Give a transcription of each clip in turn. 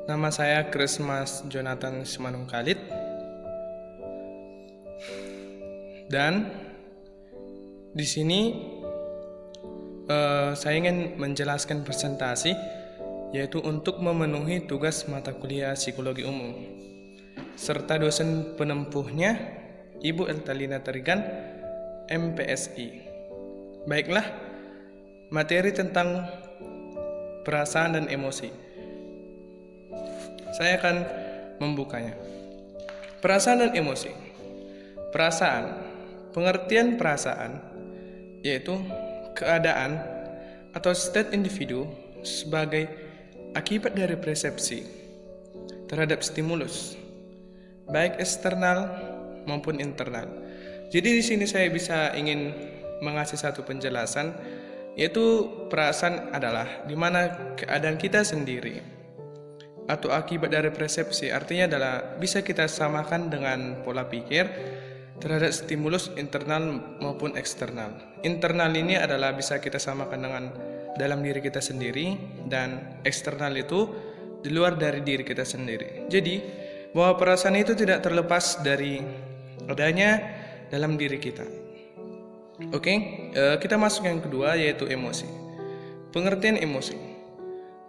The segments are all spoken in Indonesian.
Nama saya Christmas Jonathan Simanung Khalid. Dan di sini saya ingin menjelaskan presentasi, yaitu untuk memenuhi tugas mata kuliah Psikologi Umum serta dosen penempuhnya Ibu Eltalina Tarigan, MPSI. Baiklah, materi tentang perasaan dan emosi. Saya akan membukanya. Perasaan dan emosi. Perasaan, pengertian perasaan yaitu keadaan atau state individu sebagai akibat dari persepsi terhadap stimulus, baik eksternal maupun internal. Jadi di sini saya ingin mengasih satu penjelasan, yaitu perasaan adalah di mana keadaan kita sendiri atau akibat dari persepsi, artinya adalah bisa kita samakan dengan pola pikir terhadap stimulus internal maupun eksternal. Internal ini adalah bisa kita samakan dengan dalam diri kita sendiri, dan eksternal itu di luar dari diri kita sendiri. Jadi bahwa perasaan itu tidak terlepas dari adanya dalam diri kita. Oke, kita masuk yang kedua, yaitu emosi. Pengertian emosi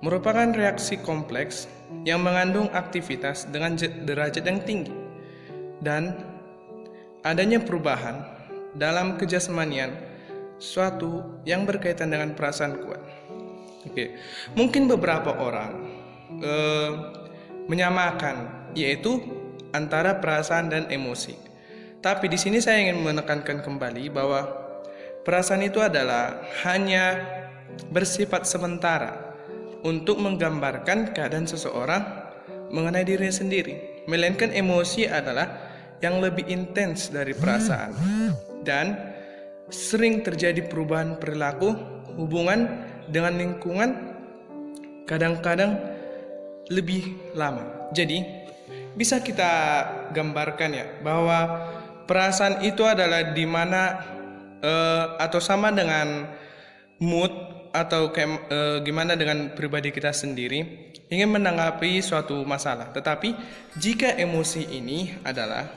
merupakan reaksi kompleks yang mengandung aktivitas dengan derajat yang tinggi dan adanya perubahan dalam kejasmanian suatu yang berkaitan dengan perasaan kuat. Oke, mungkin beberapa orang menyamakan yaitu antara perasaan dan emosi. Tapi di sini saya ingin menekankan kembali bahwa perasaan itu adalah hanya bersifat sementara untuk menggambarkan keadaan seseorang mengenai dirinya sendiri, melainkan emosi adalah yang lebih intens dari perasaan dan sering terjadi perubahan perilaku, hubungan dengan lingkungan kadang-kadang lebih lama. Jadi bisa kita gambarkan ya bahwa perasaan itu adalah di mana atau sama dengan mood atau gimana dengan pribadi kita sendiri ingin menanggapi suatu masalah. Tetapi jika emosi ini adalah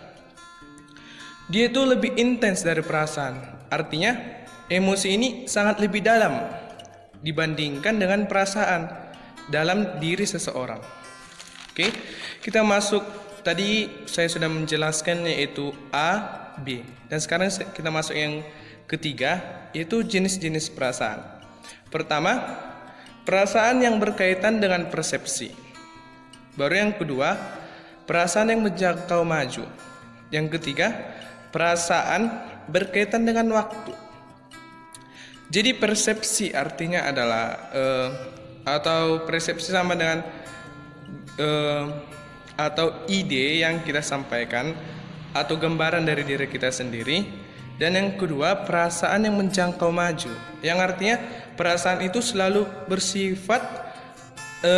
dia itu lebih intens dari perasaan, artinya emosi ini sangat lebih dalam dibandingkan dengan perasaan dalam diri seseorang. Oke, kita masuk. Tadi saya sudah menjelaskan yaitu A, B. Dan sekarang kita masuk yang ketiga, yaitu jenis-jenis perasaan. Pertama, perasaan yang berkaitan dengan persepsi. Baru yang kedua, perasaan yang menjangkau maju. Yang ketiga, perasaan berkaitan dengan waktu. Jadi persepsi artinya adalah atau persepsi sama dengan atau ide yang kita sampaikan atau gambaran dari diri kita sendiri. Dan yang kedua, perasaan yang menjangkau maju, yang artinya perasaan itu selalu bersifat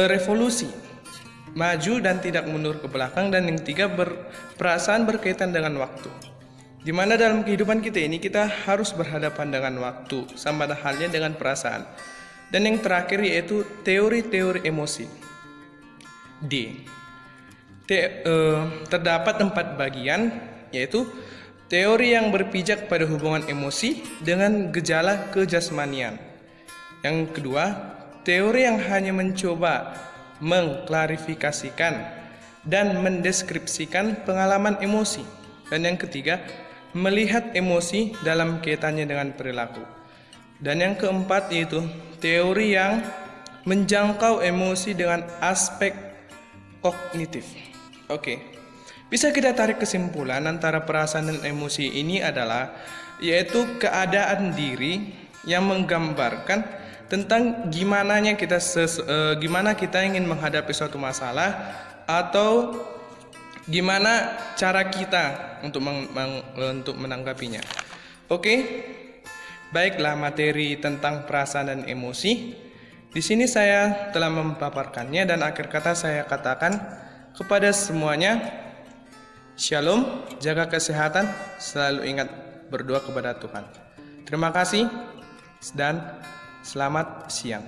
revolusi, maju dan tidak mundur ke belakang. Dan yang ketiga, perasaan berkaitan dengan waktu, di mana dalam kehidupan kita ini kita harus berhadapan dengan waktu, sama halnya dengan perasaan. Dan yang terakhir yaitu teori-teori emosi. D. Terdapat 4 bagian, yaitu teori yang berpijak pada hubungan emosi dengan gejala kejasmanian. Yang kedua, teori yang hanya mencoba mengklarifikasikan dan mendeskripsikan pengalaman emosi. Dan yang ketiga, melihat emosi dalam kaitannya dengan perilaku. Dan yang keempat yaitu teori yang menjangkau emosi dengan aspek kognitif. Oke, bisa kita tarik kesimpulan antara perasaan dan emosi ini adalah yaitu keadaan diri yang menggambarkan tentang gimana kita ingin menghadapi suatu masalah atau gimana cara kita untuk menanggapinya. Oke, baiklah, materi tentang perasaan dan emosi. Di sini saya telah memaparkannya, dan akhir kata saya katakan kepada semuanya, Shalom, jaga kesehatan, selalu ingat berdoa kepada Tuhan. Terima kasih dan selamat siang.